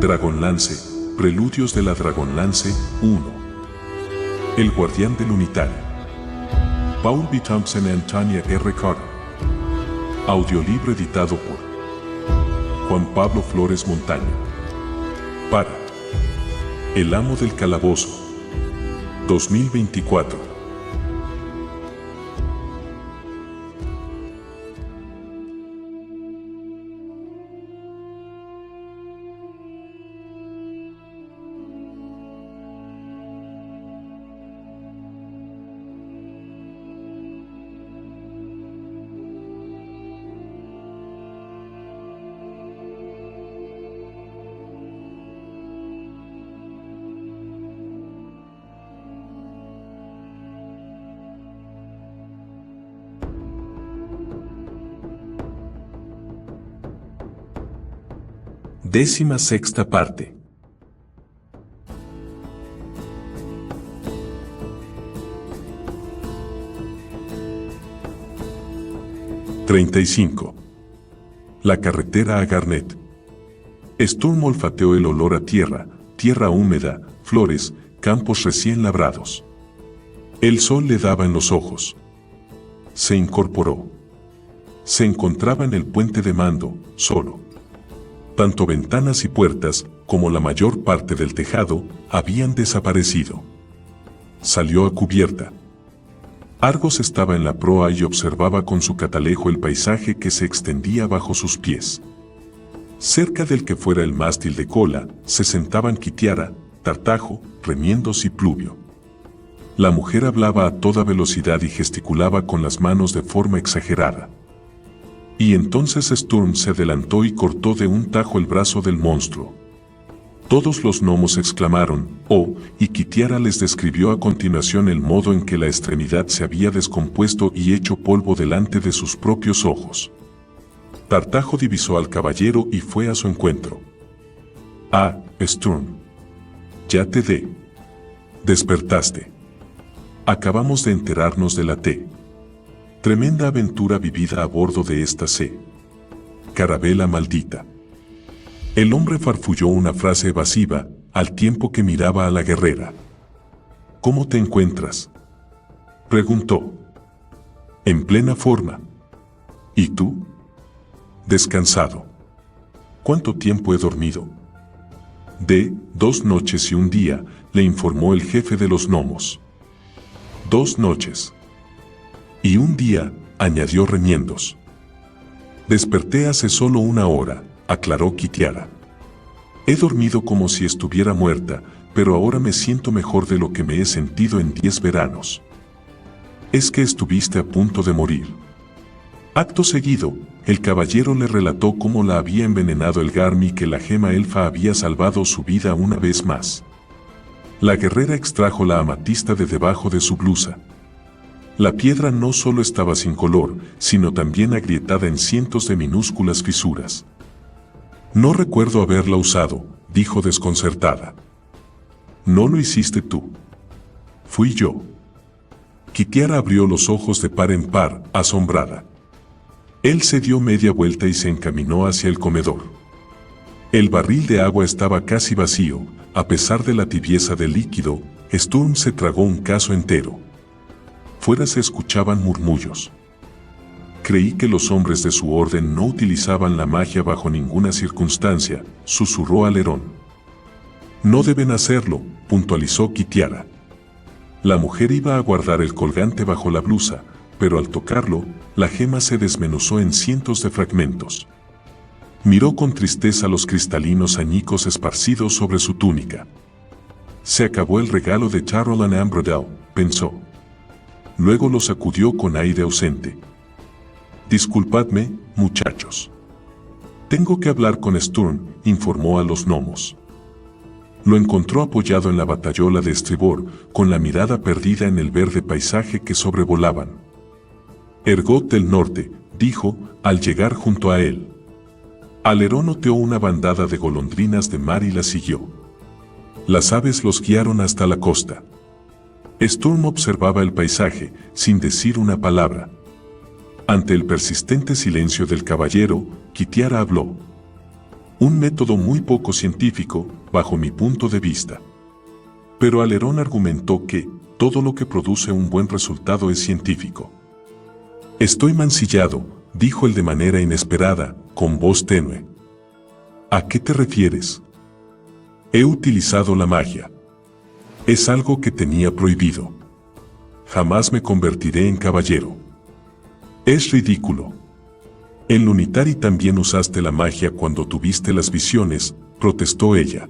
Dragonlance, Preludios de la Dragonlance 1. El Guardián del Unitario. Paul B. Thompson y Tanya R. Carter. Audiolibro editado por Juan Pablo Flores Montaño. Para El Amo del Calabozo 2024. Décima sexta parte. «35. La carretera a Garnet. Sturm olfateó el olor a tierra húmeda, flores, campos recién labrados. El sol le daba en los ojos. Se incorporó. Se encontraba en el puente de mando, solo. Tanto ventanas y puertas, como la mayor parte del tejado, habían desaparecido. Salió a cubierta. Argos estaba en la proa y observaba con su catalejo el paisaje que se extendía bajo sus pies. Cerca del que fuera el mástil de cola, se sentaban Kitiara, Tartajo, Remiendos y Pluvio. La mujer hablaba a toda velocidad y gesticulaba con las manos de forma exagerada. Y entonces Sturm se adelantó y cortó de un tajo el brazo del monstruo. Todos los gnomos exclamaron, «Oh», y Kitiara les describió a continuación el modo en que la extremidad se había descompuesto y hecho polvo delante de sus propios ojos. Tartajo divisó al caballero y fue a su encuentro. «Ah, Sturm. Ya te despertaste. Acabamos de enterarnos de la tremenda aventura vivida a bordo de esta carabela maldita». El hombre farfulló una frase evasiva, al tiempo que miraba a la guerrera. «¿Cómo te encuentras?», preguntó. «En plena forma. ¿Y tú?». «Descansado». «¿Cuánto tiempo he dormido?». «2 noches y un día», le informó el jefe de los gnomos. «2 noches. Y un día», añadió Remiendos. «Desperté hace solo 1 hora», aclaró Kitiara. «He dormido como si estuviera muerta, pero ahora me siento mejor de lo que me he sentido en 10 veranos». «Es que estuviste a punto de morir». Acto seguido, el caballero le relató cómo la había envenenado el Garm y que la gema elfa había salvado su vida una vez más. La guerrera extrajo la amatista de debajo de su blusa. La piedra no solo estaba sin color, sino también agrietada en cientos de minúsculas fisuras. «No recuerdo haberla usado», dijo desconcertada. «¿No lo hiciste tú?». «Fui yo». Kitiara abrió los ojos de par en par, asombrada. Él se dio media vuelta y se encaminó hacia el comedor. El barril de agua estaba casi vacío. A pesar de la tibieza del líquido, Sturm se tragó un caso entero. Fuera se escuchaban murmullos. «Creí que los hombres de su orden no utilizaban la magia bajo ninguna circunstancia», susurró Alerón. «No deben hacerlo», puntualizó Kitiara. La mujer iba a guardar el colgante bajo la blusa, pero al tocarlo, la gema se desmenuzó en cientos de fragmentos. Miró con tristeza los cristalinos añicos esparcidos sobre su túnica. «Se acabó el regalo de Caroline Ambrodell», pensó. Luego lo sacudió con aire ausente. «Disculpadme, muchachos. Tengo que hablar con Sturm», informó a los gnomos. Lo encontró apoyado en la batayola de estribor, con la mirada perdida en el verde paisaje que sobrevolaban. «Ergot del Norte», dijo, al llegar junto a él. Alerón oteó una bandada de golondrinas de mar y la siguió. Las aves los guiaron hasta la costa. Sturm observaba el paisaje, sin decir una palabra. Ante el persistente silencio del caballero, Kitiara habló. Un método muy poco científico, bajo mi punto de vista. Pero Alerón argumentó que todo lo que produce un buen resultado es científico. Estoy mancillado, dijo él de manera inesperada, con voz tenue. ¿A qué te refieres? He utilizado la magia. Es algo que tenía prohibido. Jamás me convertiré en caballero. Es ridículo. En Lunitari también usaste la magia cuando tuviste las visiones, protestó ella.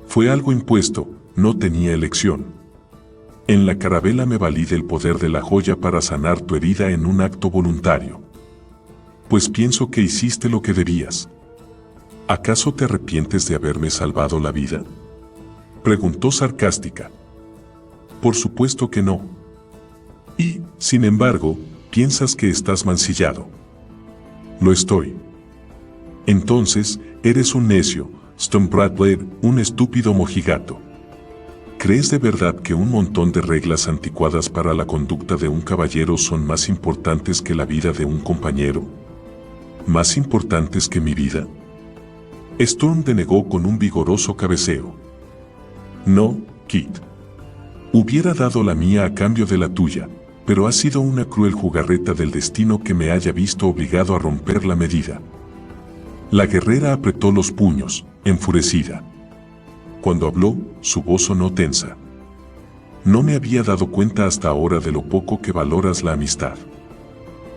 Fue algo impuesto, no tenía elección. En la carabela me valí del poder de la joya para sanar tu herida en un acto voluntario. Pues pienso que hiciste lo que debías. ¿Acaso te arrepientes de haberme salvado la vida? Preguntó sarcástica. Por supuesto que no. Y, sin embargo, piensas que estás mancillado. Lo estoy. Entonces, eres un necio, Stormbladder, un estúpido mojigato. ¿Crees de verdad que un montón de reglas anticuadas para la conducta de un caballero son más importantes que la vida de un compañero? ¿Más importantes que mi vida? Storm denegó con un vigoroso cabeceo. No, Kit. Hubiera dado la mía a cambio de la tuya, pero ha sido una cruel jugarreta del destino que me haya visto obligado a romper la medida. La guerrera apretó los puños, enfurecida. Cuando habló, su voz sonó tensa. No me había dado cuenta hasta ahora de lo poco que valoras la amistad.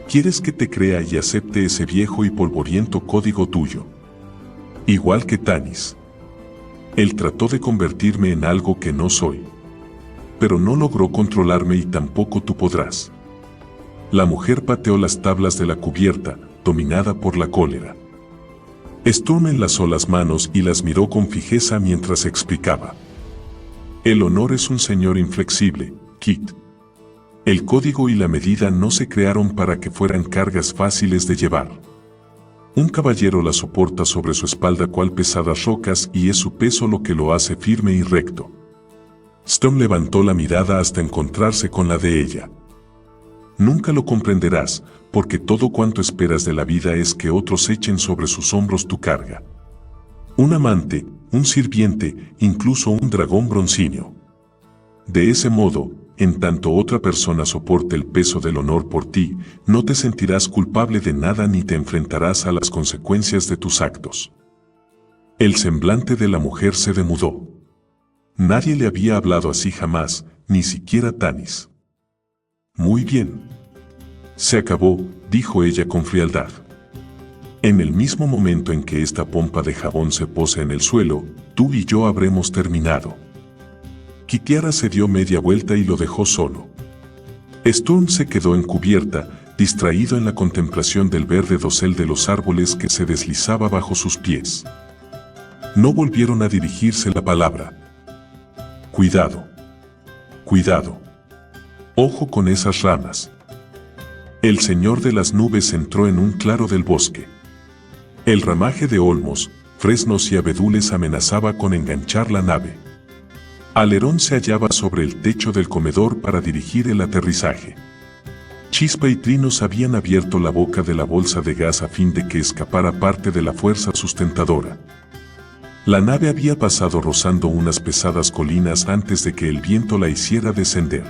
¿Quieres que te crea y acepte ese viejo y polvoriento código tuyo? Igual que Tanis. Él trató de convertirme en algo que no soy. Pero no logró controlarme y tampoco tú podrás. La mujer pateó las tablas de la cubierta, dominada por la cólera. Storm enlazó las manos y las miró con fijeza mientras explicaba. El honor es un señor inflexible, Kit. El código y la medida no se crearon para que fueran cargas fáciles de llevar. Un caballero la soporta sobre su espalda cual pesadas rocas y es su peso lo que lo hace firme y recto. Storm levantó la mirada hasta encontrarse con la de ella. Nunca lo comprenderás, porque todo cuanto esperas de la vida es que otros echen sobre sus hombros tu carga. Un amante, un sirviente, incluso un dragón broncíneo. De ese modo, en tanto otra persona soporte el peso del honor por ti, no te sentirás culpable de nada ni te enfrentarás a las consecuencias de tus actos. El semblante de la mujer se demudó. Nadie le había hablado así jamás, ni siquiera Tanis. Muy bien. Se acabó, dijo ella con frialdad. En el mismo momento en que esta pompa de jabón se posa en el suelo, tú y yo habremos terminado. Kitiara se dio media vuelta y lo dejó solo. Storm se quedó encubierta, distraído en la contemplación del verde dosel de los árboles que se deslizaba bajo sus pies. No volvieron a dirigirse la palabra. Cuidado. Cuidado. Ojo con esas ramas. El señor de las nubes entró en un claro del bosque. El ramaje de olmos, fresnos y abedules amenazaba con enganchar la nave. Alerón se hallaba sobre el techo del comedor para dirigir el aterrizaje. Chispa y Trinos habían abierto la boca de la bolsa de gas a fin de que escapara parte de la fuerza sustentadora. La nave había pasado rozando unas pesadas colinas antes de que el viento la hiciera descender.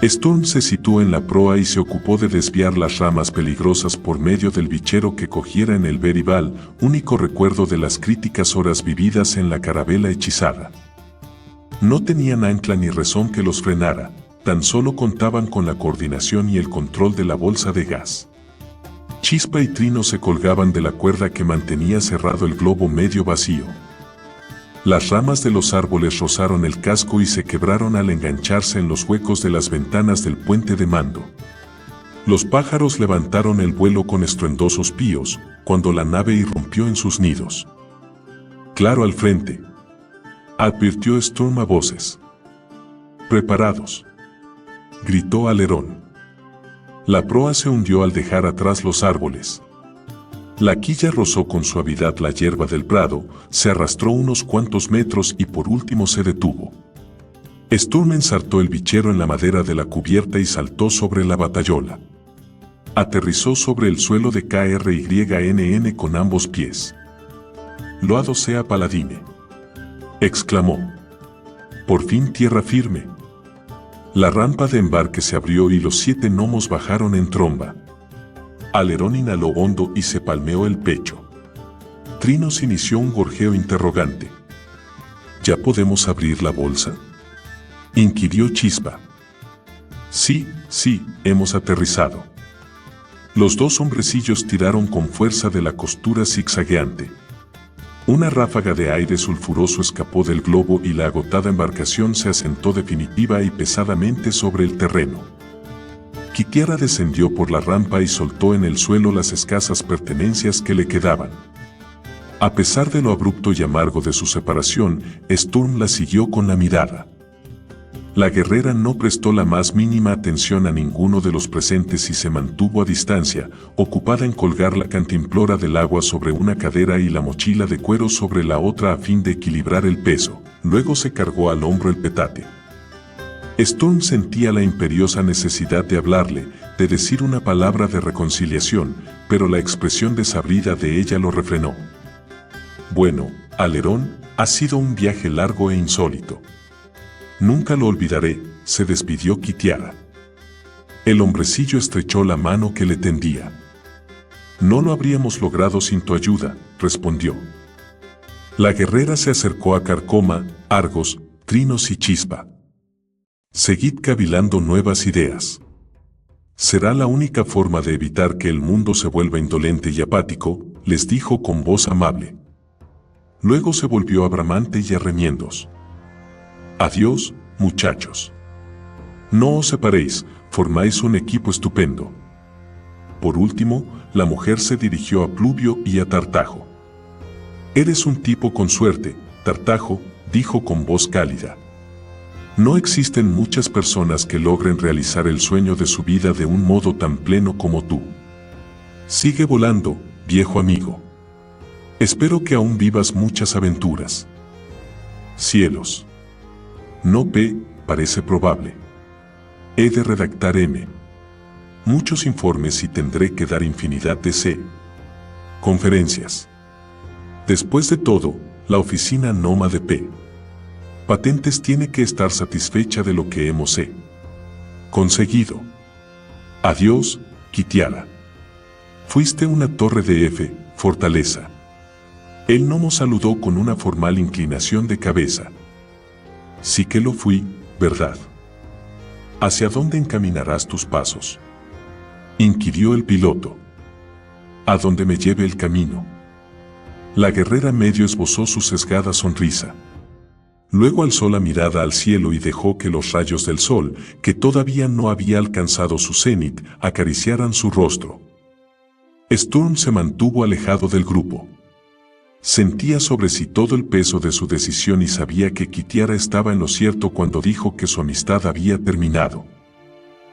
Storm se situó en la proa y se ocupó de desviar las ramas peligrosas por medio del bichero que cogiera en el Berival, único recuerdo de las críticas horas vividas en la carabela hechizada. No tenían ancla ni razón que los frenara, tan solo contaban con la coordinación y el control de la bolsa de gas. Chispa y Trino se colgaban de la cuerda que mantenía cerrado el globo medio vacío. Las ramas de los árboles rozaron el casco y se quebraron al engancharse en los huecos de las ventanas del puente de mando. Los pájaros levantaron el vuelo con estruendosos píos, cuando la nave irrumpió en sus nidos. Claro al frente, advirtió Storm a voces. Preparados, gritó Alerón. La proa se hundió al dejar atrás los árboles. La quilla rozó con suavidad la hierba del prado, se arrastró unos cuantos metros y por último se detuvo. Storm ensartó el bichero en la madera de la cubierta y saltó sobre la batayola. Aterrizó sobre el suelo de KRYNN con ambos pies. Loado sea Paladine, exclamó. Por fin tierra firme. La rampa de embarque se abrió y los 7 gnomos bajaron en tromba. Alerón inhaló hondo y se palmeó el pecho. Trinos inició un gorjeo interrogante. ¿Ya podemos abrir la bolsa?, inquirió Chispa. Sí, hemos aterrizado. Los 2 hombrecillos tiraron con fuerza de la costura zigzagueante. Una ráfaga de aire sulfuroso escapó del globo y la agotada embarcación se asentó definitiva y pesadamente sobre el terreno. Kitiara descendió por la rampa y soltó en el suelo las escasas pertenencias que le quedaban. A pesar de lo abrupto y amargo de su separación, Sturm la siguió con la mirada. La guerrera no prestó la más mínima atención a ninguno de los presentes y se mantuvo a distancia, ocupada en colgar la cantimplora del agua sobre una cadera y la mochila de cuero sobre la otra a fin de equilibrar el peso. Luego se cargó al hombro el petate. Sturm sentía la imperiosa necesidad de hablarle, de decir una palabra de reconciliación, pero la expresión desabrida de ella lo refrenó. Bueno, Alerón, ha sido un viaje largo e insólito. Nunca lo olvidaré, se despidió Kitiara. El hombrecillo estrechó la mano que le tendía. No lo habríamos logrado sin tu ayuda, respondió. La guerrera se acercó a Carcoma, Argos, Trinos y Chispa. Seguid cavilando nuevas ideas. Será la única forma de evitar que el mundo se vuelva indolente y apático, les dijo con voz amable. Luego se volvió a Bramante y a Remiendos. Adiós, muchachos. No os separéis, formáis un equipo estupendo. Por último, la mujer se dirigió a Pluvio y a Tartajo. Eres un tipo con suerte, Tartajo, dijo con voz cálida. No existen muchas personas que logren realizar el sueño de su vida de un modo tan pleno como tú. Sigue volando, viejo amigo. Espero que aún vivas muchas aventuras. Cielos. No P, parece probable. He de redactar M. Muchos informes y tendré que dar infinidad de C. Conferencias. Después de todo, la oficina nómade P. Patentes tiene que estar satisfecha de lo que hemos conseguido. Adiós, Kitiara. Fuiste una torre de F, fortaleza. El gnomo saludó con una formal inclinación de cabeza. Sí que lo fui, ¿verdad? ¿Hacia dónde encaminarás tus pasos?, inquirió el piloto. A donde me lleve el camino. La guerrera medio esbozó su sesgada sonrisa. Luego alzó la mirada al cielo y dejó que los rayos del sol, que todavía no había alcanzado su cenit, acariciaran su rostro. Sturm se mantuvo alejado del grupo. Sentía sobre sí todo el peso de su decisión y sabía que Kitiara estaba en lo cierto cuando dijo que su amistad había terminado.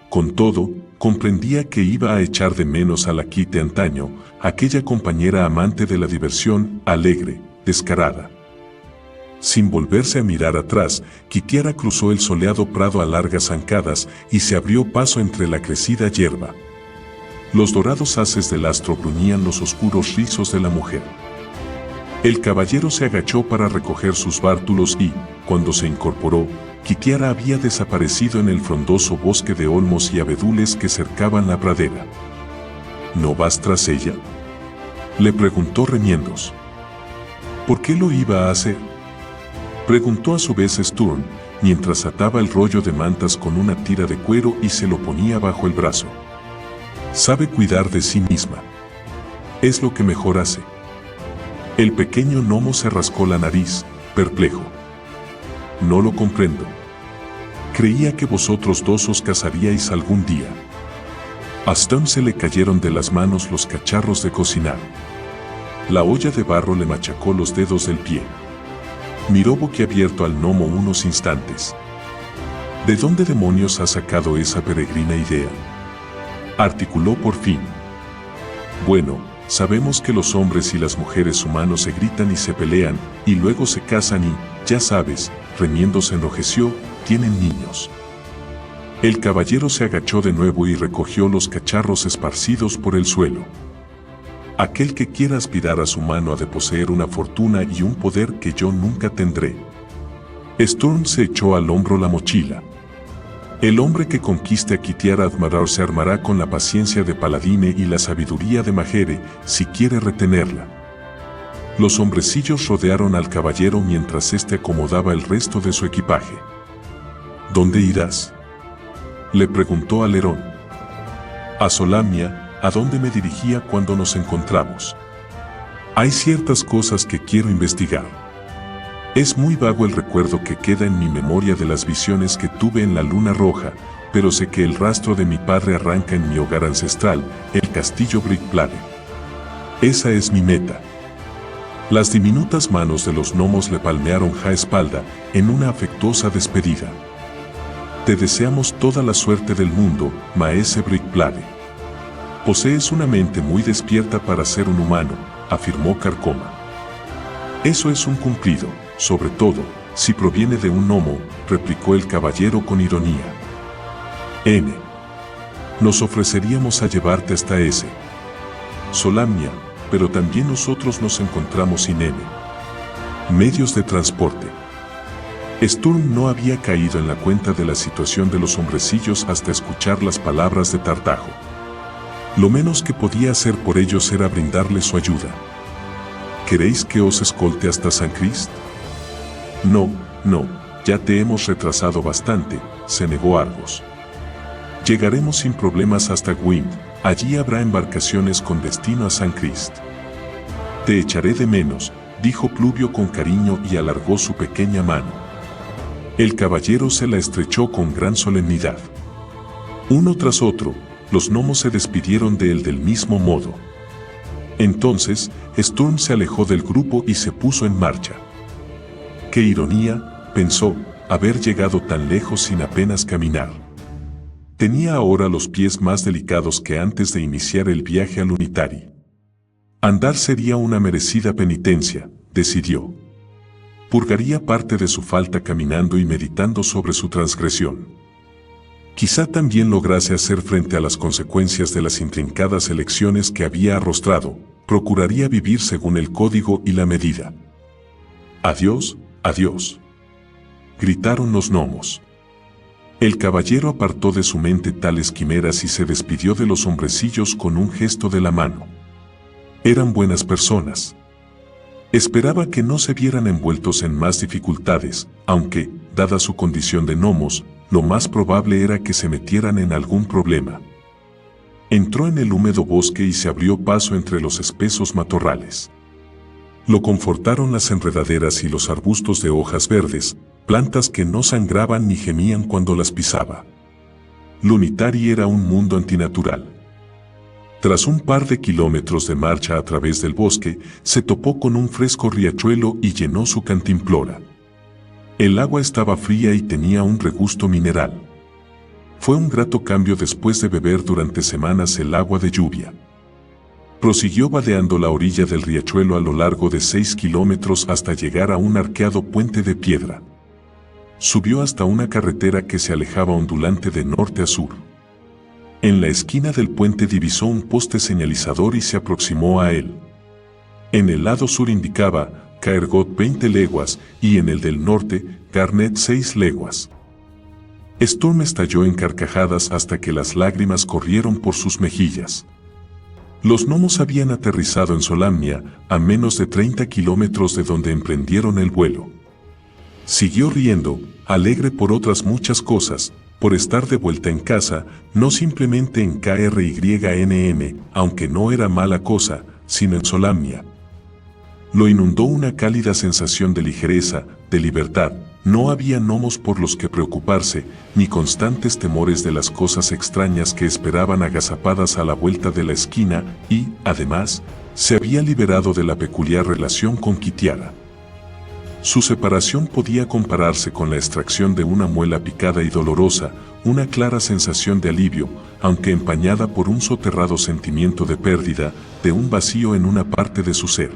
Con todo, comprendía que iba a echar de menos a la Kite antaño, aquella compañera amante de la diversión, alegre, descarada. Sin volverse a mirar atrás, Kitiara cruzó el soleado prado a largas zancadas y se abrió paso entre la crecida hierba. Los dorados haces del astro bruñían los oscuros rizos de la mujer. El caballero se agachó para recoger sus bártulos y, cuando se incorporó, Kitiara había desaparecido en el frondoso bosque de olmos y abedules que cercaban la pradera. ¿No vas tras ella?, le preguntó Remiendos. ¿Por qué lo iba a hacer?, preguntó a su vez Sturm, mientras ataba el rollo de mantas con una tira de cuero y se lo ponía bajo el brazo. Sabe cuidar de sí misma. Es lo que mejor hace. El pequeño gnomo se rascó la nariz, perplejo. No lo comprendo. Creía que vosotros dos os casaríais algún día. A Sturm se le cayeron de las manos los cacharros de cocinar. La olla de barro le machacó los dedos del pie. Miró boquiabierto al gnomo unos instantes. ¿De dónde demonios ha sacado esa peregrina idea?, articuló por fin. Bueno, sabemos que los hombres y las mujeres humanos se gritan y se pelean, y luego se casan y, ya sabes, Remiendos se enrojeció, tienen niños. El caballero se agachó de nuevo y recogió los cacharros esparcidos por el suelo. Aquel que quiera aspirar a su mano ha de poseer una fortuna y un poder que yo nunca tendré. Sturm se echó al hombro la mochila. El hombre que conquiste a Kitiar Admarar se armará con la paciencia de Paladine y la sabiduría de Majere si quiere retenerla. Los hombrecillos rodearon al caballero mientras éste acomodaba el resto de su equipaje. ¿Dónde irás?, le preguntó Alerón. A Solamnia, a donde me dirigía cuando nos encontramos. Hay ciertas cosas que quiero investigar. Es muy vago el recuerdo que queda en mi memoria de las visiones que tuve en la Luna Roja, pero sé que el rastro de mi padre arranca en mi hogar ancestral, el castillo Brickplane. Esa es mi meta. Las diminutas manos de los gnomos le palmearon la espalda en una afectuosa despedida. Te deseamos toda la suerte del mundo, maese Brickplane. Posees una mente muy despierta para ser un humano, afirmó Carcoma. Eso es un cumplido, sobre todo, si proviene de un gnomo, replicó el caballero con ironía. N. Nos ofreceríamos a llevarte hasta ese. Solamnia, pero también nosotros nos encontramos sin N. Medios de transporte. Sturm no había caído en la cuenta de la situación de los hombrecillos hasta escuchar las palabras de Tartajo. Lo menos que podía hacer por ellos era brindarles su ayuda. ¿Queréis que os escolte hasta San Crist? No, ya te hemos retrasado bastante, se negó Argos. Llegaremos sin problemas hasta Gwyn, allí habrá embarcaciones con destino a San Crist. Te echaré de menos, dijo Pluvio con cariño y alargó su pequeña mano. El caballero se la estrechó con gran solemnidad. Uno tras otro, los gnomos se despidieron de él del mismo modo. Entonces, Sturm se alejó del grupo y se puso en marcha. Qué ironía, pensó, haber llegado tan lejos sin apenas caminar. Tenía ahora los pies más delicados que antes de iniciar el viaje al Unitari. Andar sería una merecida penitencia, decidió. Purgaría parte de su falta caminando y meditando sobre su transgresión. Quizá también lograse hacer frente a las consecuencias de las intrincadas elecciones que había arrostrado, procuraría vivir según el código y la medida. Adiós, adiós, gritaron los gnomos. El caballero apartó de su mente tales quimeras y se despidió de los hombrecillos con un gesto de la mano. Eran buenas personas. Esperaba que no se vieran envueltos en más dificultades, aunque, dada su condición de gnomos, lo más probable era que se metieran en algún problema. Entró en el húmedo bosque y se abrió paso entre los espesos matorrales. Lo confortaron las enredaderas y los arbustos de hojas verdes, plantas que no sangraban ni gemían cuando las pisaba. Lunitari era un mundo antinatural. Tras un par de kilómetros de marcha a través del bosque, se topó con un fresco riachuelo y llenó su cantimplora. El agua estaba fría y tenía un regusto mineral. Fue un grato cambio después de beber durante semanas el agua de lluvia. Prosiguió vadeando la orilla del riachuelo a lo largo de 6 kilómetros hasta llegar a un arqueado puente de piedra. Subió hasta una carretera que se alejaba ondulante de norte a sur. En la esquina del puente divisó un poste señalizador y se aproximó a él. En el lado sur indicaba Caergot 20 leguas y en el del norte Garnet 6 leguas. Sturm estalló en carcajadas hasta que las lágrimas corrieron por sus mejillas. Los gnomos habían aterrizado en Solamnia, a menos de 30 kilómetros de donde emprendieron el vuelo. Siguió riendo, alegre por otras muchas cosas, por estar de vuelta en casa, no simplemente en KRYNM, aunque no era mala cosa, sino en Solamnia. Lo inundó una cálida sensación de ligereza, de libertad. No había gnomos por los que preocuparse, ni constantes temores de las cosas extrañas que esperaban agazapadas a la vuelta de la esquina, y, además, se había liberado de la peculiar relación con Kitiara. Su separación podía compararse con la extracción de una muela picada y dolorosa, una clara sensación de alivio, aunque empañada por un soterrado sentimiento de pérdida, de un vacío en una parte de su ser.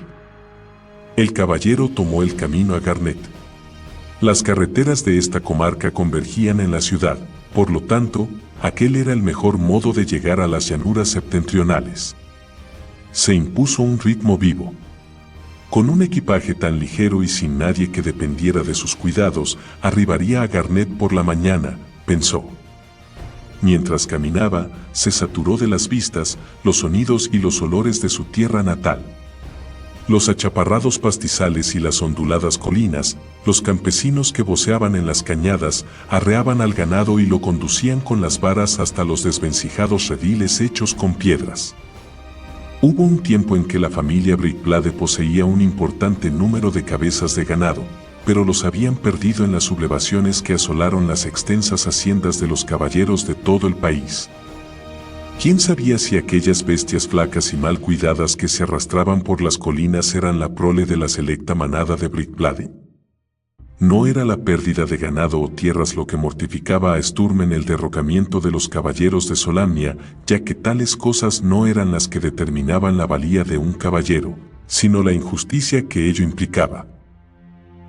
El caballero tomó el camino a Garnet. Las carreteras de esta comarca convergían en la ciudad, por lo tanto, aquel era el mejor modo de llegar a las llanuras septentrionales. se impuso un ritmo vivo. Con un equipaje tan ligero y sin nadie que dependiera de sus cuidados, arribaría a Garnet por la mañana, pensó. Mientras caminaba, se saturó de las vistas, los sonidos y los olores de su tierra natal. Los achaparrados pastizales y las onduladas colinas, los campesinos que voceaban en las cañadas, arreaban al ganado y lo conducían con las varas hasta los desvencijados rediles hechos con piedras. Hubo un tiempo en que la familia Bricklade poseía un importante número de cabezas de ganado, pero los habían perdido en las sublevaciones que asolaron las extensas haciendas de los caballeros de todo el país. ¿Quién sabía si aquellas bestias flacas y mal cuidadas que se arrastraban por las colinas eran la prole de la selecta manada de Bricklade? No era la pérdida de ganado o tierras lo que mortificaba a Sturm en el derrocamiento de los caballeros de Solamnia, ya que tales cosas no eran las que determinaban la valía de un caballero, sino la injusticia que ello implicaba.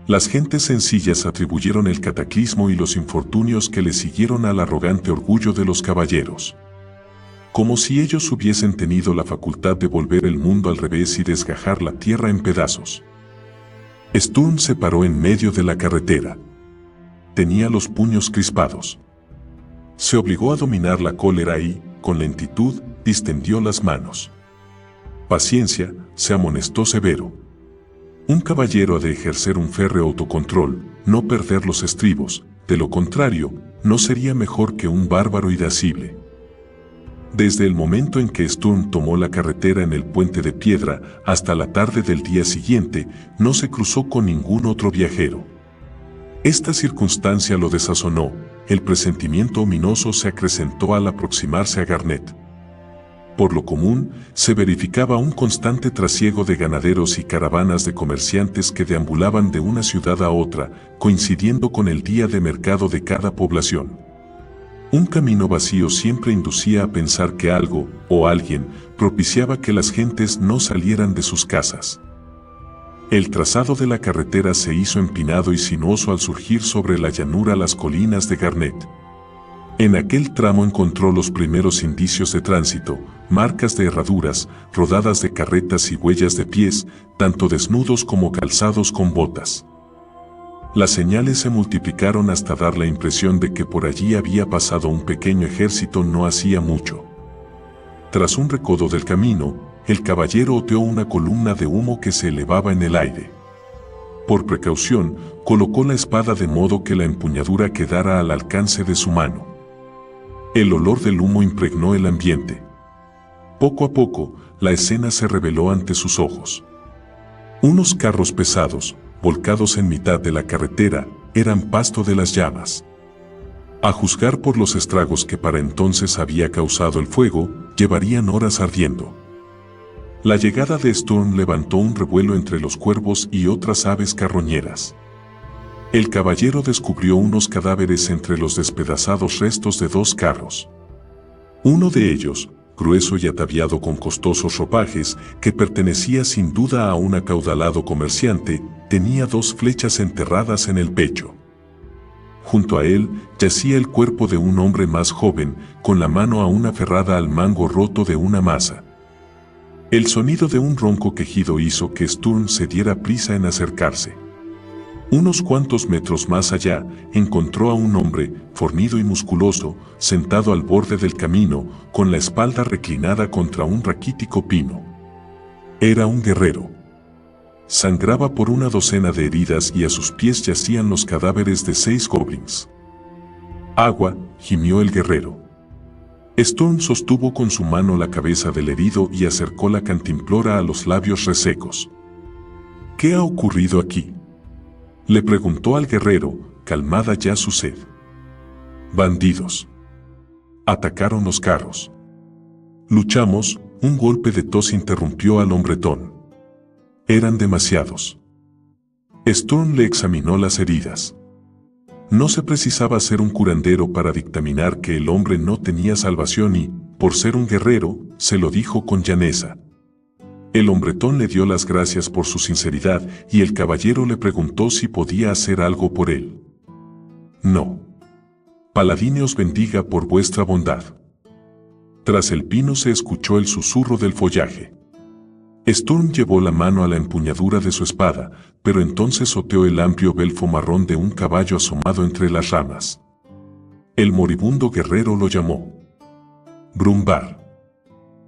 Las gentes sencillas atribuyeron el cataclismo y los infortunios que le siguieron al arrogante orgullo de los caballeros. Como si ellos hubiesen tenido la facultad de volver el mundo al revés y desgajar la tierra en pedazos. Sturm se paró en medio de la carretera. Tenía los puños crispados. Se obligó a dominar la cólera y, con lentitud, distendió las manos. Paciencia, se amonestó severo. Un caballero ha de ejercer un férreo autocontrol, no perder los estribos, de lo contrario, no sería mejor que un bárbaro irascible. Desde el momento en que Sturm tomó la carretera en el puente de piedra hasta la tarde del día siguiente, no se cruzó con ningún otro viajero. Esta circunstancia lo desazonó, el presentimiento ominoso se acrecentó al aproximarse a Garnet. Por lo común, se verificaba un constante trasiego de ganaderos y caravanas de comerciantes que deambulaban de una ciudad a otra, coincidiendo con el día de mercado de cada población. Un camino vacío siempre inducía a pensar que algo, o alguien, propiciaba que las gentes no salieran de sus casas. El trazado de la carretera se hizo empinado y sinuoso al surgir sobre la llanura las colinas de Garnet. En aquel tramo encontró los primeros indicios de tránsito, marcas de herraduras, rodadas de carretas y huellas de pies, tanto desnudos como calzados con botas. Las señales se multiplicaron hasta dar la impresión de que por allí había pasado un pequeño ejército no hacía mucho. Tras un recodo del camino, el caballero oteó una columna de humo que se elevaba en el aire. Por precaución, colocó la espada de modo que la empuñadura quedara al alcance de su mano. El olor del humo impregnó el ambiente. Poco a poco, la escena se reveló ante sus ojos. Unos carros pesados, volcados en mitad de la carretera, eran pasto de las llamas. A juzgar por los estragos que para entonces había causado el fuego, llevarían horas ardiendo. La llegada de Sturm levantó un revuelo entre los cuervos y otras aves carroñeras. El caballero descubrió unos cadáveres entre los despedazados restos de 2 carros. Uno de ellos, grueso y ataviado con costosos ropajes, que pertenecía sin duda a un acaudalado comerciante, tenía 2 flechas enterradas en el pecho. Junto a él yacía el cuerpo de un hombre más joven, con la mano aún aferrada al mango roto de una maza. El sonido de un ronco quejido hizo que Sturm se diera prisa en acercarse. Unos cuantos metros más allá, encontró a un hombre, fornido y musculoso, sentado al borde del camino, con la espalda reclinada contra un raquítico pino. Era un guerrero. Sangraba por una docena de heridas y a sus pies yacían los cadáveres de 6 goblins. «Agua», gimió el guerrero. Sturm sostuvo con su mano la cabeza del herido y acercó la cantimplora a los labios resecos. «¿Qué ha ocurrido aquí?», le preguntó al guerrero, calmada ya su sed. «Bandidos. Atacaron los carros. Luchamos», un golpe de tos interrumpió al hombretón. «Eran demasiados». Sturm le examinó las heridas. No se precisaba ser un curandero para dictaminar que el hombre no tenía salvación y, por ser un guerrero, se lo dijo con llaneza. El hombretón le dio las gracias por su sinceridad y el caballero le preguntó si podía hacer algo por él. «No. Paladine os bendiga por vuestra bondad». Tras el pino se escuchó el susurro del follaje. Sturm llevó la mano a la empuñadura de su espada, pero entonces oteó el amplio belfo marrón de un caballo asomado entre las ramas. El moribundo guerrero lo llamó. Brumbar.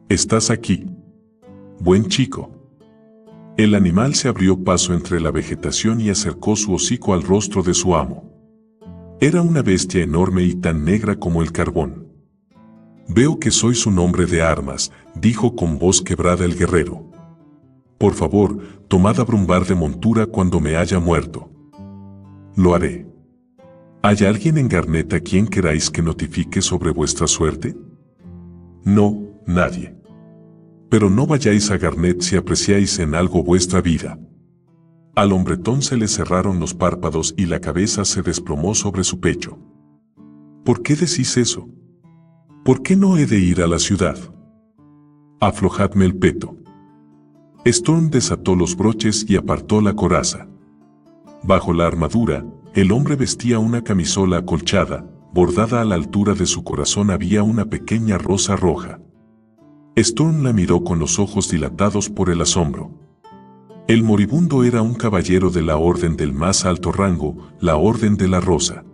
¿Estás aquí? Buen chico. El animal se abrió paso entre la vegetación y acercó su hocico al rostro de su amo. Era una bestia enorme y tan negra como el carbón. Veo que sois un hombre de armas, dijo con voz quebrada el guerrero. Por favor, tomad a Brumbar de montura cuando me haya muerto. Lo haré. ¿Hay alguien en Garnet a quien queráis que notifique sobre vuestra suerte? No, nadie. Pero no vayáis a Garnet si apreciáis en algo vuestra vida. Al hombretón se le cerraron los párpados y la cabeza se desplomó sobre su pecho. ¿Por qué decís eso? ¿Por qué no he de ir a la ciudad? Aflojadme el peto. Sturm desató los broches y apartó la coraza. Bajo la armadura, el hombre vestía una camisola acolchada, bordada a la altura de su corazón había una pequeña rosa roja. Sturm la miró con los ojos dilatados por el asombro. El moribundo era un caballero de la orden del más alto rango, la Orden de la Rosa.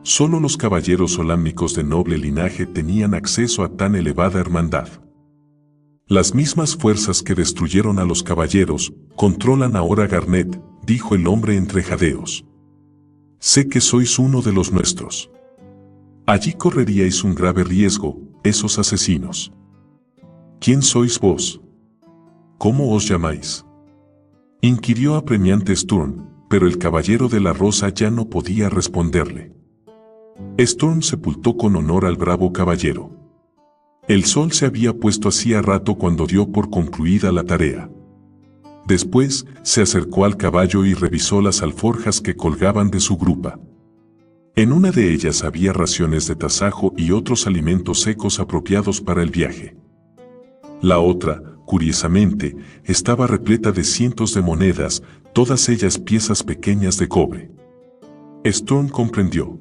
Solo los caballeros solámnicos de noble linaje tenían acceso a tan elevada hermandad. Las mismas fuerzas que destruyeron a los caballeros, controlan ahora Garnet, dijo el hombre entre jadeos. Sé que sois uno de los nuestros. Allí correríais un grave riesgo, esos asesinos. ¿Quién sois vos? ¿Cómo os llamáis? Inquirió apremiante Sturm, pero el caballero de la rosa ya no podía responderle. Sturm sepultó con honor al bravo caballero. El sol se había puesto hacía rato cuando dio por concluida la tarea. Después, se acercó al caballo y revisó las alforjas que colgaban de su grupa. En una de ellas había raciones de tasajo y otros alimentos secos apropiados para el viaje. La otra, curiosamente, estaba repleta de cientos de monedas, todas ellas piezas pequeñas de cobre. Sturm comprendió.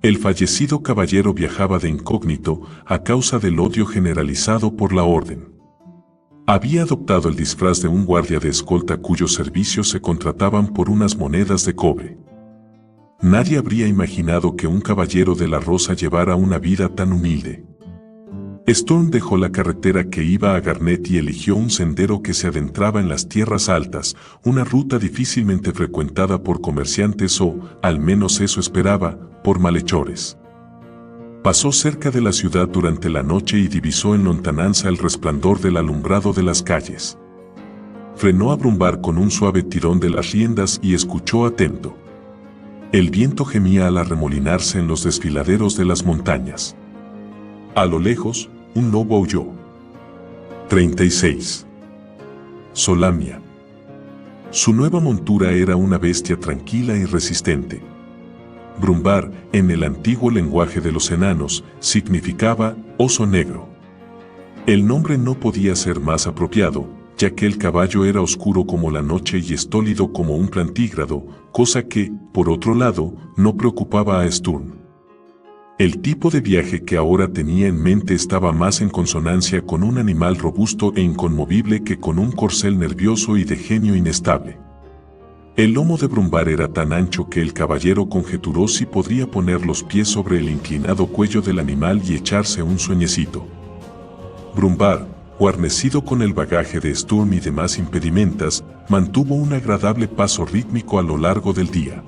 El fallecido caballero viajaba de incógnito a causa del odio generalizado por la orden. Había adoptado el disfraz de un guardia de escolta cuyos servicios se contrataban por unas monedas de cobre. Nadie habría imaginado que un caballero de la Rosa llevara una vida tan humilde. Sturm dejó la carretera que iba a Garnet y eligió un sendero que se adentraba en las tierras altas, una ruta difícilmente frecuentada por comerciantes o, al menos eso esperaba, por malhechores. Pasó cerca de la ciudad durante la noche y divisó en lontananza el resplandor del alumbrado de las calles. Frenó a Brumbar con un suave tirón de las riendas y escuchó atento. El viento gemía al arremolinarse en los desfiladeros de las montañas. A lo lejos, un lobo aulló. 36. Solamnia. Su nueva montura era una bestia tranquila y resistente. Brumbar, en el antiguo lenguaje de los enanos, significaba oso negro. El nombre no podía ser más apropiado, ya que el caballo era oscuro como la noche y estólido como un plantígrado, cosa que, por otro lado, no preocupaba a Sturm. El tipo de viaje que ahora tenía en mente estaba más en consonancia con un animal robusto e inconmovible que con un corcel nervioso y de genio inestable. El lomo de Brumbar era tan ancho que el caballero conjeturó si podría poner los pies sobre el inclinado cuello del animal y echarse un sueñecito. Brumbar, guarnecido con el bagaje de Sturm y demás impedimentas, mantuvo un agradable paso rítmico a lo largo del día.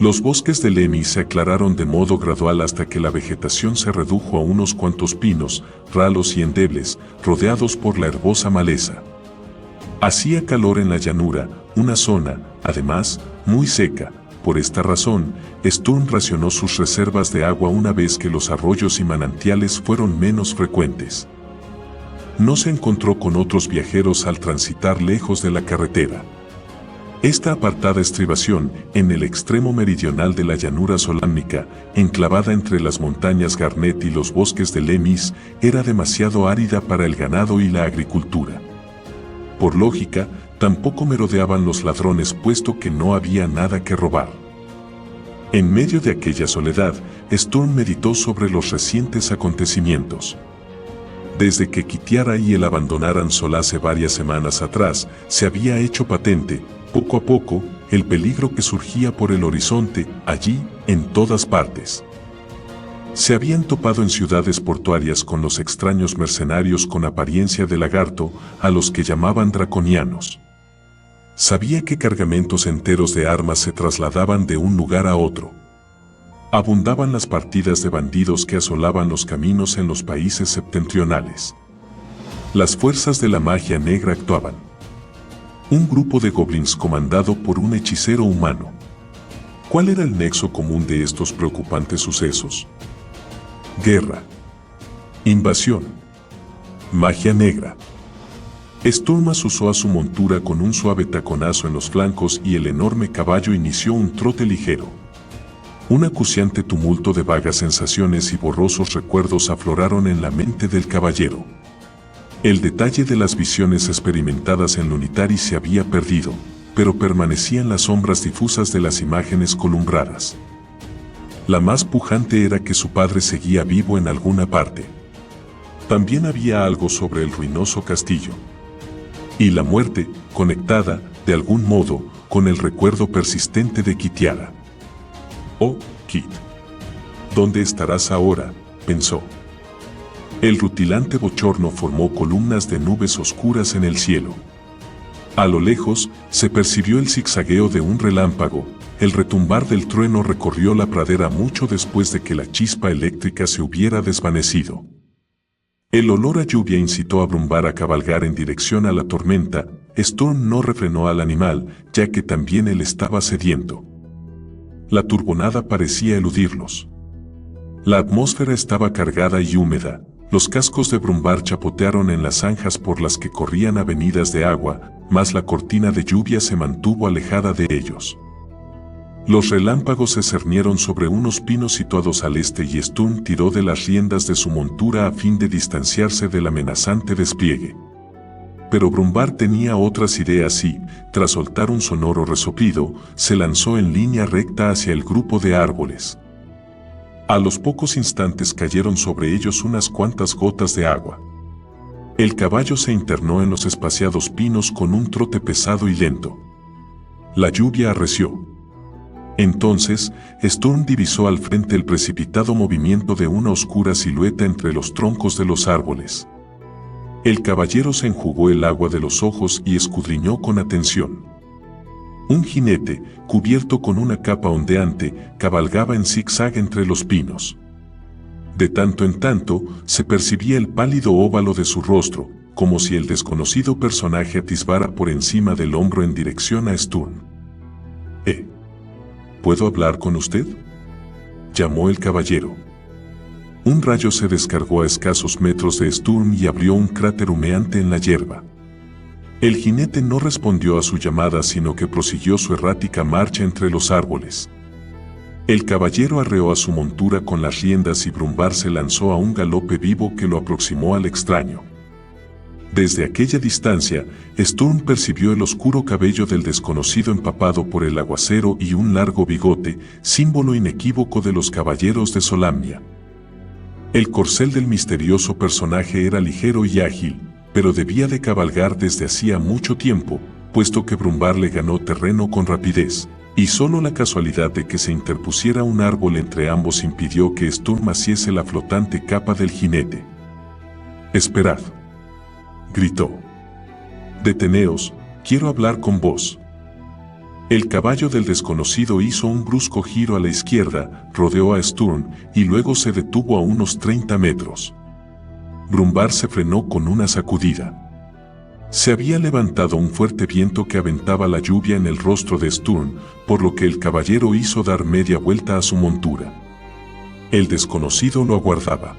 Los bosques de Lemmy se aclararon de modo gradual hasta que la vegetación se redujo a unos cuantos pinos, ralos y endebles, rodeados por la herbosa maleza. Hacía calor en la llanura, una zona, además, muy seca. Por esta razón, Sturm racionó sus reservas de agua una vez que los arroyos y manantiales fueron menos frecuentes. No se encontró con otros viajeros al transitar lejos de la carretera. Esta apartada estribación, en el extremo meridional de la llanura solámnica, enclavada entre las montañas Garnet y los bosques de Lemis, era demasiado árida para el ganado y la agricultura. Por lógica, tampoco merodeaban los ladrones puesto que no había nada que robar. En medio de aquella soledad, Sturm meditó sobre los recientes acontecimientos. Desde que Kitiara y él abandonaran Sol hace varias semanas atrás, se había hecho patente, poco a poco, el peligro que surgía por el horizonte, allí, en todas partes. Se habían topado en ciudades portuarias con los extraños mercenarios con apariencia de lagarto, a los que llamaban draconianos. Sabía que cargamentos enteros de armas se trasladaban de un lugar a otro. Abundaban las partidas de bandidos que asolaban los caminos en los países septentrionales. Las fuerzas de la magia negra actuaban. Un grupo de goblins comandado por un hechicero humano. ¿Cuál era el nexo común de estos preocupantes sucesos? Guerra. Invasión. Magia negra. Sturmas usó a su montura con un suave taconazo en los flancos y el enorme caballo inició un trote ligero. Un acuciante tumulto de vagas sensaciones y borrosos recuerdos afloraron en la mente del caballero. El detalle de las visiones experimentadas en Lunitari se había perdido, pero permanecían las sombras difusas de las imágenes columbradas. La más pujante era que su padre seguía vivo en alguna parte. También había algo sobre el ruinoso castillo. Y la muerte, conectada, de algún modo, con el recuerdo persistente de Kitiara. «Oh, Kit. ¿Dónde estarás ahora?», pensó. El rutilante bochorno formó columnas de nubes oscuras en el cielo. A lo lejos, se percibió el zigzagueo de un relámpago, el retumbar del trueno recorrió la pradera mucho después de que la chispa eléctrica se hubiera desvanecido. El olor a lluvia incitó a Brumbar a cabalgar en dirección a la tormenta. Sturm no refrenó al animal, ya que también él estaba sediento. La turbonada parecía eludirlos. La atmósfera estaba cargada y húmeda. Los cascos de Brumbar chapotearon en las zanjas por las que corrían avenidas de agua, mas la cortina de lluvia se mantuvo alejada de ellos. Los relámpagos se cernieron sobre unos pinos situados al este y Sturm tiró de las riendas de su montura a fin de distanciarse del amenazante despliegue. Pero Brumbar tenía otras ideas y, tras soltar un sonoro resoplido, se lanzó en línea recta hacia el grupo de árboles. A los pocos instantes cayeron sobre ellos unas cuantas gotas de agua. El caballo se internó en los espaciados pinos con un trote pesado y lento. La lluvia arreció. Entonces, Sturm divisó al frente el precipitado movimiento de una oscura silueta entre los troncos de los árboles. El caballero se enjugó el agua de los ojos y escudriñó con atención. Un jinete, cubierto con una capa ondeante, cabalgaba en zigzag entre los pinos. De tanto en tanto, se percibía el pálido óvalo de su rostro, como si el desconocido personaje atisbara por encima del hombro en dirección a Sturm. ¿Puedo hablar con usted?, llamó el caballero. Un rayo se descargó a escasos metros de Sturm y abrió un cráter humeante en la hierba. El jinete no respondió a su llamada, sino que prosiguió su errática marcha entre los árboles. El caballero arreó a su montura con las riendas y Brumbar se lanzó a un galope vivo que lo aproximó al extraño. Desde aquella distancia, Sturm percibió el oscuro cabello del desconocido empapado por el aguacero y un largo bigote, símbolo inequívoco de los caballeros de Solamnia. El corcel del misterioso personaje era ligero y ágil, pero debía de cabalgar desde hacía mucho tiempo, puesto que Brumbar le ganó terreno con rapidez, y solo la casualidad de que se interpusiera un árbol entre ambos impidió que Sturm asiese la flotante capa del jinete. «Esperad», gritó. «Deteneos, quiero hablar con vos». El caballo del desconocido hizo un brusco giro a la izquierda, rodeó a Sturm y luego se detuvo a unos 30 metros. Brumbar se frenó con una sacudida. Se había levantado un fuerte viento que aventaba la lluvia en el rostro de Sturm, por lo que el caballero hizo dar media vuelta a su montura. El desconocido lo aguardaba.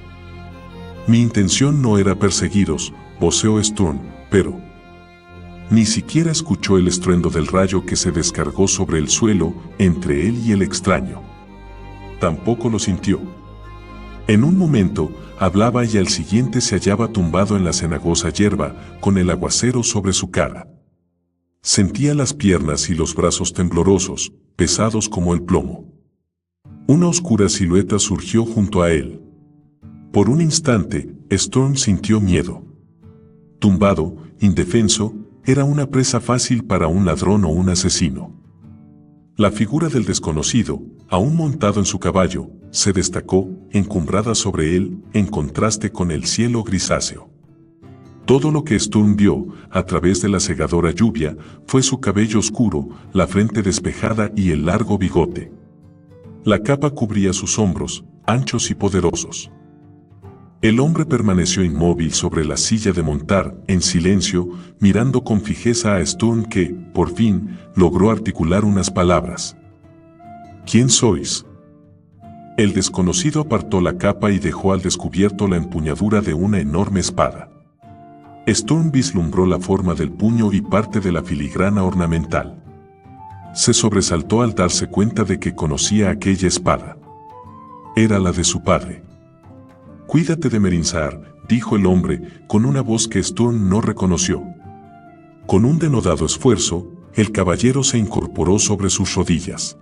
«Mi intención no era perseguiros», voceó Sturm, pero ni siquiera escuchó el estruendo del rayo que se descargó sobre el suelo entre él y el extraño. Tampoco lo sintió. En un momento, hablaba y al siguiente se hallaba tumbado en la cenagosa hierba, con el aguacero sobre su cara. Sentía las piernas y los brazos temblorosos, pesados como el plomo. Una oscura silueta surgió junto a él. Por un instante, Storm sintió miedo. Tumbado, indefenso, era una presa fácil para un ladrón o un asesino. La figura del desconocido, aún montado en su caballo, se destacó, encumbrada sobre él, en contraste con el cielo grisáceo. Todo lo que Storm vio, a través de la cegadora lluvia, fue su cabello oscuro, la frente despejada y el largo bigote. La capa cubría sus hombros, anchos y poderosos. El hombre permaneció inmóvil sobre la silla de montar, en silencio, mirando con fijeza a Storm que, por fin, logró articular unas palabras. ¿Quién sois? El desconocido apartó la capa y dejó al descubierto la empuñadura de una enorme espada. Storm vislumbró la forma del puño y parte de la filigrana ornamental. Se sobresaltó al darse cuenta de que conocía aquella espada. Era la de su padre. «Cuídate de Merinsar», dijo el hombre, con una voz que Storm no reconoció. Con un denodado esfuerzo, el caballero se incorporó sobre sus rodillas.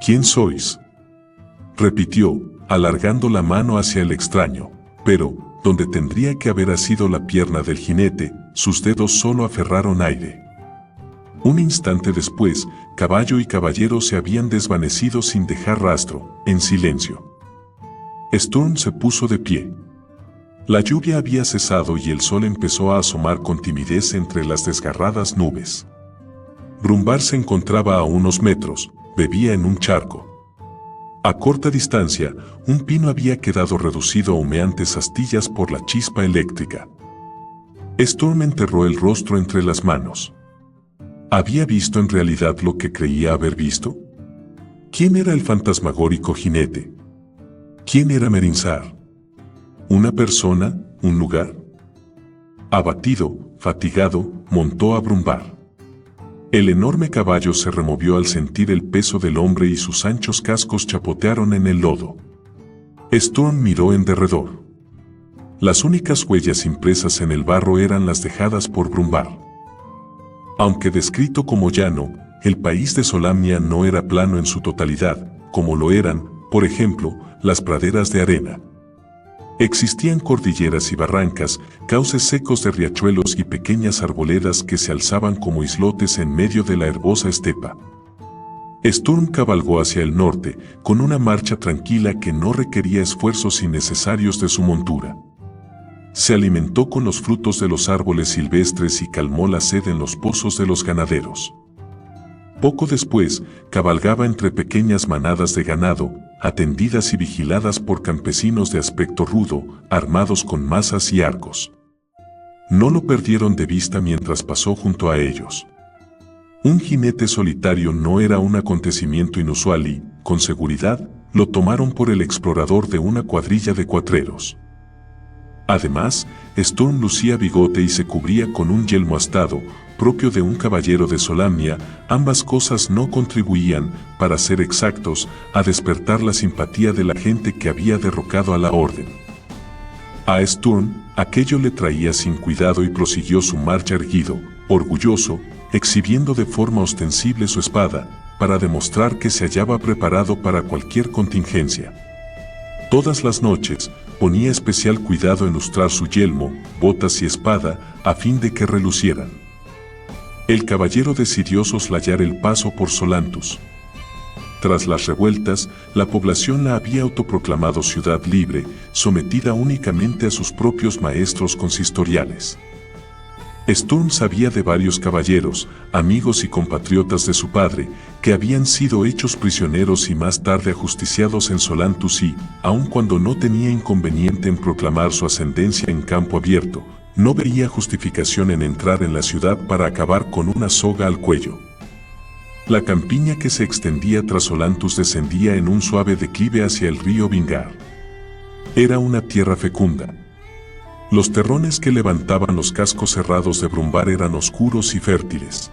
«¿Quién sois?», repitió, alargando la mano hacia el extraño, pero, donde tendría que haber asido la pierna del jinete, sus dedos solo aferraron aire. Un instante después, caballo y caballero se habían desvanecido sin dejar rastro, en silencio. Storm se puso de pie. La lluvia había cesado y el sol empezó a asomar con timidez entre las desgarradas nubes. Brumbar se encontraba a unos metros, bebía en un charco. A corta distancia, un pino había quedado reducido a humeantes astillas por la chispa eléctrica. Storm enterró el rostro entre las manos. ¿Había visto en realidad lo que creía haber visto? ¿Quién era el fantasmagórico jinete? ¿Quién era Merinsar? ¿Una persona? ¿Un lugar? Abatido, fatigado, montó a Brumbar. El enorme caballo se removió al sentir el peso del hombre y sus anchos cascos chapotearon en el lodo. Storm miró en derredor. Las únicas huellas impresas en el barro eran las dejadas por Brumbar. Aunque descrito como llano, el país de Solamnia no era plano en su totalidad, como lo eran, por ejemplo, las praderas de arena. Existían cordilleras y barrancas, cauces secos de riachuelos y pequeñas arboledas que se alzaban como islotes en medio de la herbosa estepa. Storm cabalgó hacia el norte, con una marcha tranquila que no requería esfuerzos innecesarios de su montura. Se alimentó con los frutos de los árboles silvestres y calmó la sed en los pozos de los ganaderos. Poco después, cabalgaba entre pequeñas manadas de ganado, atendidas y vigiladas por campesinos de aspecto rudo, armados con mazas y arcos. No lo perdieron de vista mientras pasó junto a ellos. Un jinete solitario no era un acontecimiento inusual y, con seguridad, lo tomaron por el explorador de una cuadrilla de cuatreros. Además, Storm lucía bigote y se cubría con un yelmo astado, propio de un caballero de Solamnia. Ambas cosas no contribuían, para ser exactos, a despertar la simpatía de la gente que había derrocado a la orden. A Storm, aquello le traía sin cuidado y prosiguió su marcha erguido, orgulloso, exhibiendo de forma ostensible su espada, para demostrar que se hallaba preparado para cualquier contingencia. Todas las noches, ponía especial cuidado en lustrar su yelmo, botas y espada, a fin de que relucieran. El caballero decidió soslayar el paso por Solantus. Tras las revueltas, la población la había autoproclamado ciudad libre, sometida únicamente a sus propios maestros consistoriales. Storm sabía de varios caballeros, amigos y compatriotas de su padre, que habían sido hechos prisioneros y más tarde ajusticiados en Solantus y, aun cuando no tenía inconveniente en proclamar su ascendencia en campo abierto, no veía justificación en entrar en la ciudad para acabar con una soga al cuello. La campiña que se extendía tras Solantus descendía en un suave declive hacia el río Vingar. Era una tierra fecunda. Los terrones que levantaban los cascos cerrados de Brumbar eran oscuros y fértiles.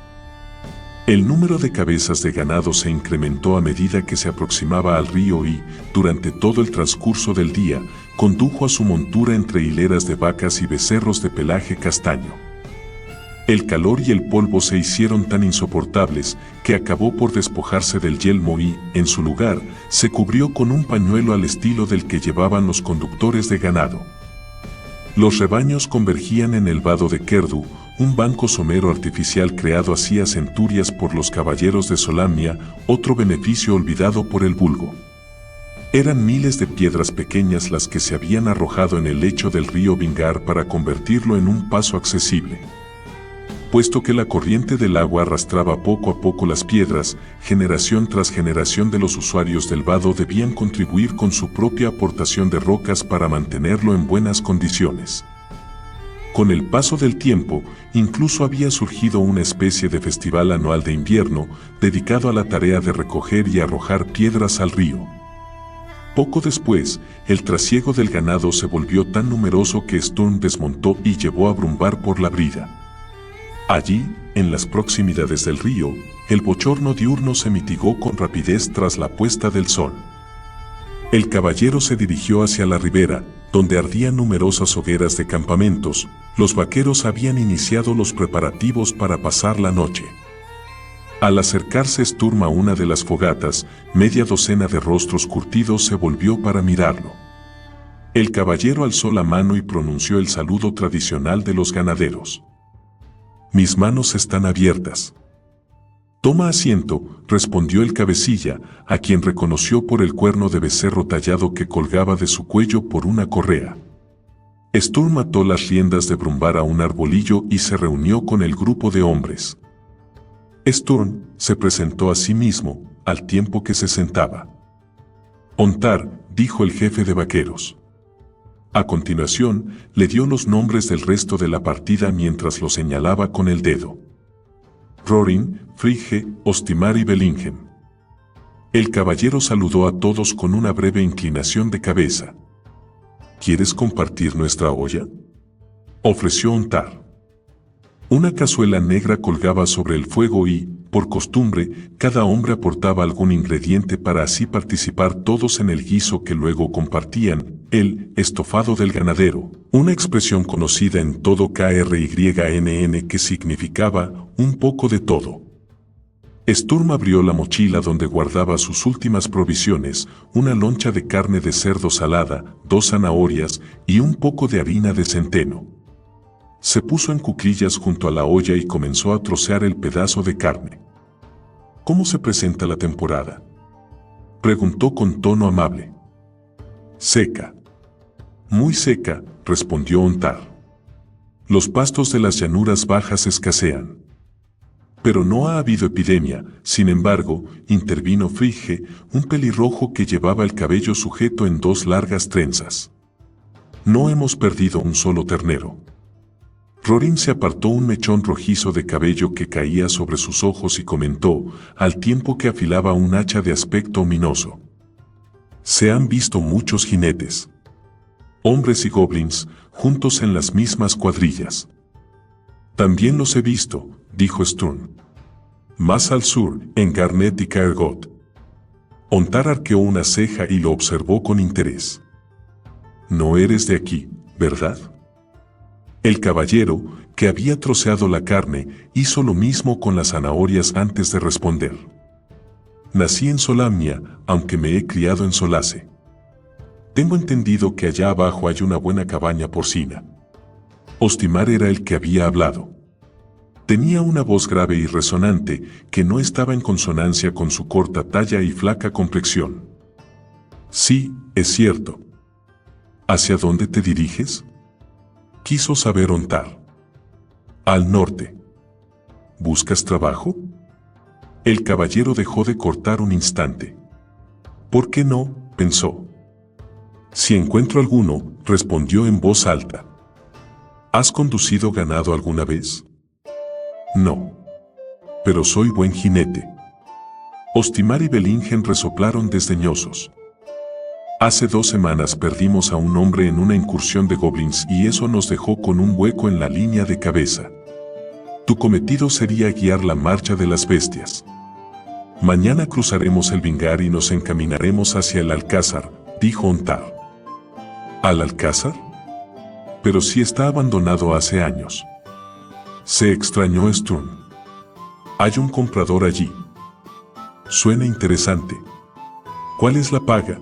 El número de cabezas de ganado se incrementó a medida que se aproximaba al río y, durante todo el transcurso del día, condujo a su montura entre hileras de vacas y becerros de pelaje castaño. El calor y el polvo se hicieron tan insoportables que acabó por despojarse del yelmo y, en su lugar, se cubrió con un pañuelo al estilo del que llevaban los conductores de ganado. Los rebaños convergían en el vado de Kerdu, un banco somero artificial creado hacía centurias por los caballeros de Solamnia, otro beneficio olvidado por el vulgo. Eran miles de piedras pequeñas las que se habían arrojado en el lecho del río Vingar para convertirlo en un paso accesible. Puesto que la corriente del agua arrastraba poco a poco las piedras, generación tras generación de los usuarios del vado debían contribuir con su propia aportación de rocas para mantenerlo en buenas condiciones. Con el paso del tiempo, incluso había surgido una especie de festival anual de invierno, dedicado a la tarea de recoger y arrojar piedras al río. Poco después, el trasiego del ganado se volvió tan numeroso que Sturm desmontó y llevó a Brumbar por la brida. Allí, en las proximidades del río, el bochorno diurno se mitigó con rapidez tras la puesta del sol. El caballero se dirigió hacia la ribera, donde ardían numerosas hogueras de campamentos. Los vaqueros habían iniciado los preparativos para pasar la noche. Al acercarse Sturm a una de las fogatas, media docena de rostros curtidos se volvió para mirarlo. El caballero alzó la mano y pronunció el saludo tradicional de los ganaderos. «Mis manos están abiertas». «Toma asiento», respondió el cabecilla, a quien reconoció por el cuerno de becerro tallado que colgaba de su cuello por una correa. Sturm ató las riendas de Brumbar a un arbolillo y se reunió con el grupo de hombres. Sturm se presentó a sí mismo, al tiempo que se sentaba. «Ontar», dijo el jefe de vaqueros. A continuación, le dio los nombres del resto de la partida mientras lo señalaba con el dedo. Rorin, Frigge, Ostimar y Belingen. El caballero saludó a todos con una breve inclinación de cabeza. «¿Quieres compartir nuestra olla?», ofreció Ontar. Una cazuela negra colgaba sobre el fuego y, por costumbre, cada hombre aportaba algún ingrediente para así participar todos en el guiso que luego compartían, el estofado del ganadero, una expresión conocida en todo KRYNN que significaba un poco de todo. Sturm abrió la mochila donde guardaba sus últimas provisiones, una loncha de carne de cerdo salada, 2 zanahorias y un poco de harina de centeno. Se puso en cuclillas junto a la olla y comenzó a trocear el pedazo de carne. «¿Cómo se presenta la temporada?», preguntó con tono amable. «Seca». «Muy seca», respondió Ontar. «Los pastos de las llanuras bajas escasean». «Pero no ha habido epidemia», sin embargo, intervino Frigge, un pelirrojo que llevaba el cabello sujeto en 2 largas trenzas. «No hemos perdido un solo ternero». Rorin se apartó un mechón rojizo de cabello que caía sobre sus ojos y comentó, al tiempo que afilaba un hacha de aspecto ominoso. «Se han visto muchos jinetes. Hombres y goblins, juntos en las mismas cuadrillas». «También los he visto», dijo Sturm. «Más al sur, en Garnet y Caergot». Ontar arqueó una ceja y lo observó con interés. «No eres de aquí, ¿verdad?». El caballero, que había troceado la carne, hizo lo mismo con las zanahorias antes de responder. «Nací en Solamnia, aunque me he criado en Solace. Tengo entendido que allá abajo hay una buena cabaña porcina». Ostimar era el que había hablado. Tenía una voz grave y resonante que no estaba en consonancia con su corta talla y flaca complexión. «Sí, es cierto». «¿Hacia dónde te diriges?», quiso saber Ontar. «Al norte». «¿Buscas trabajo?». El caballero dejó de cortar un instante. «¿Por qué no?», pensó. «Si encuentro alguno», respondió en voz alta. «¿Has conducido ganado alguna vez?». «No. Pero soy buen jinete». Ostimar y Belingen resoplaron desdeñosos. «Hace 2 semanas perdimos a un hombre en una incursión de goblins y eso nos dejó con un hueco en la línea de cabeza. Tu cometido sería guiar la marcha de las bestias. Mañana cruzaremos el Vingar y nos encaminaremos hacia el Alcázar», dijo Ontar. «¿Al Alcázar? Pero si está abandonado hace años». Se extrañó Sturm. «Hay un comprador allí». «Suena interesante. ¿Cuál es la paga?».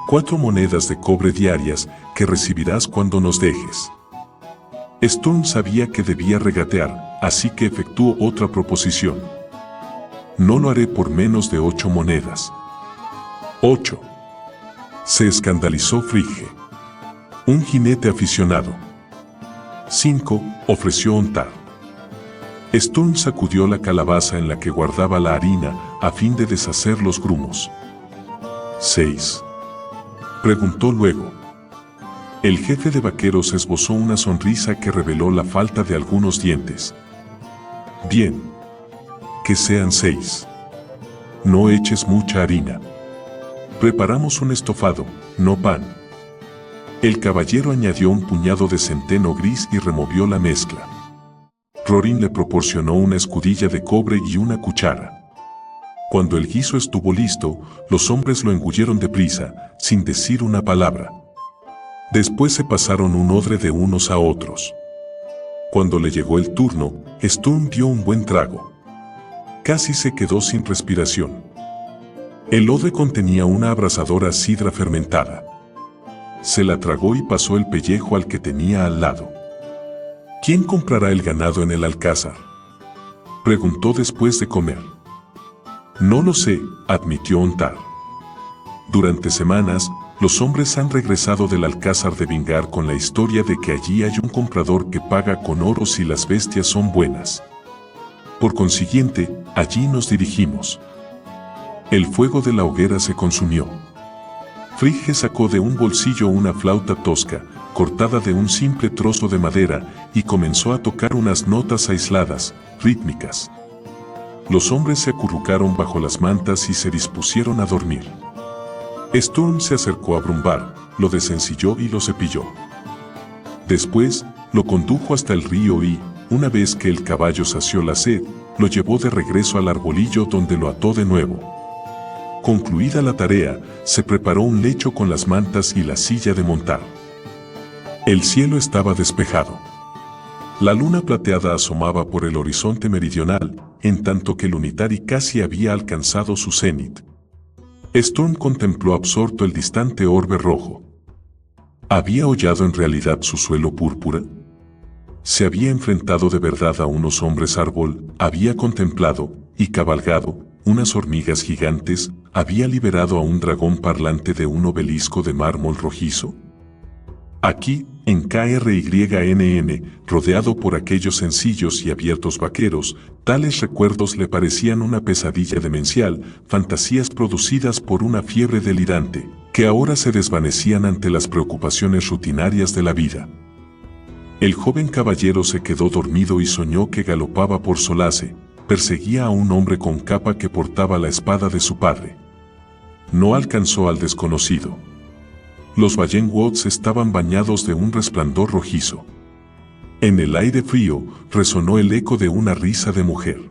4 monedas de cobre diarias que recibirás cuando nos dejes. Storm sabía que debía regatear, así que efectuó otra proposición. No lo haré por menos de 8 monedas. 8. Se escandalizó Frigge. Un jinete aficionado. 5. Ofreció Ontar. Storm sacudió la calabaza en la que guardaba la harina a fin de deshacer los grumos. 6. Preguntó luego. El jefe de vaqueros esbozó una sonrisa que reveló la falta de algunos dientes. Bien. Que sean 6. No eches mucha harina. Preparamos un estofado, no pan. El caballero añadió un puñado de centeno gris y removió la mezcla. Rorin le proporcionó una escudilla de cobre y una cuchara. Cuando el guiso estuvo listo, los hombres lo engulleron deprisa, sin decir una palabra. Después se pasaron un odre de unos a otros. Cuando le llegó el turno, Storm dio un buen trago. Casi se quedó sin respiración. El odre contenía una abrasadora sidra fermentada. Se la tragó y pasó el pellejo al que tenía al lado. ¿Quién comprará el ganado en el alcázar?, preguntó después de comer. No lo sé, admitió Ontar. Durante semanas, los hombres han regresado del alcázar de Vingar con la historia de que allí hay un comprador que paga con oro si las bestias son buenas. Por consiguiente, allí nos dirigimos. El fuego de la hoguera se consumió. Frigge sacó de un bolsillo una flauta tosca, cortada de un simple trozo de madera, y comenzó a tocar unas notas aisladas, rítmicas. Los hombres se acurrucaron bajo las mantas y se dispusieron a dormir. Storm se acercó a Brumbar, lo desencilló y lo cepilló. Después, lo condujo hasta el río y, una vez que el caballo sació la sed, lo llevó de regreso al arbolillo donde lo ató de nuevo. Concluida la tarea, se preparó un lecho con las mantas y la silla de montar. El cielo estaba despejado. La luna plateada asomaba por el horizonte meridional, en tanto que el Unitari casi había alcanzado su cenit. Storm contempló absorto el distante orbe rojo. ¿Había hollado en realidad su suelo púrpura? Se había enfrentado de verdad a unos hombres árbol, había contemplado, y cabalgado, unas hormigas gigantes, había liberado a un dragón parlante de un obelisco de mármol rojizo. Aquí, en KRYNN, rodeado por aquellos sencillos y abiertos vaqueros, tales recuerdos le parecían una pesadilla demencial, fantasías producidas por una fiebre delirante, que ahora se desvanecían ante las preocupaciones rutinarias de la vida. El joven caballero se quedó dormido y soñó que galopaba por Solace, perseguía a un hombre con capa que portaba la espada de su padre. No alcanzó al desconocido. Los Vallenwoods estaban bañados de un resplandor rojizo. En el aire frío resonó el eco de una risa de mujer.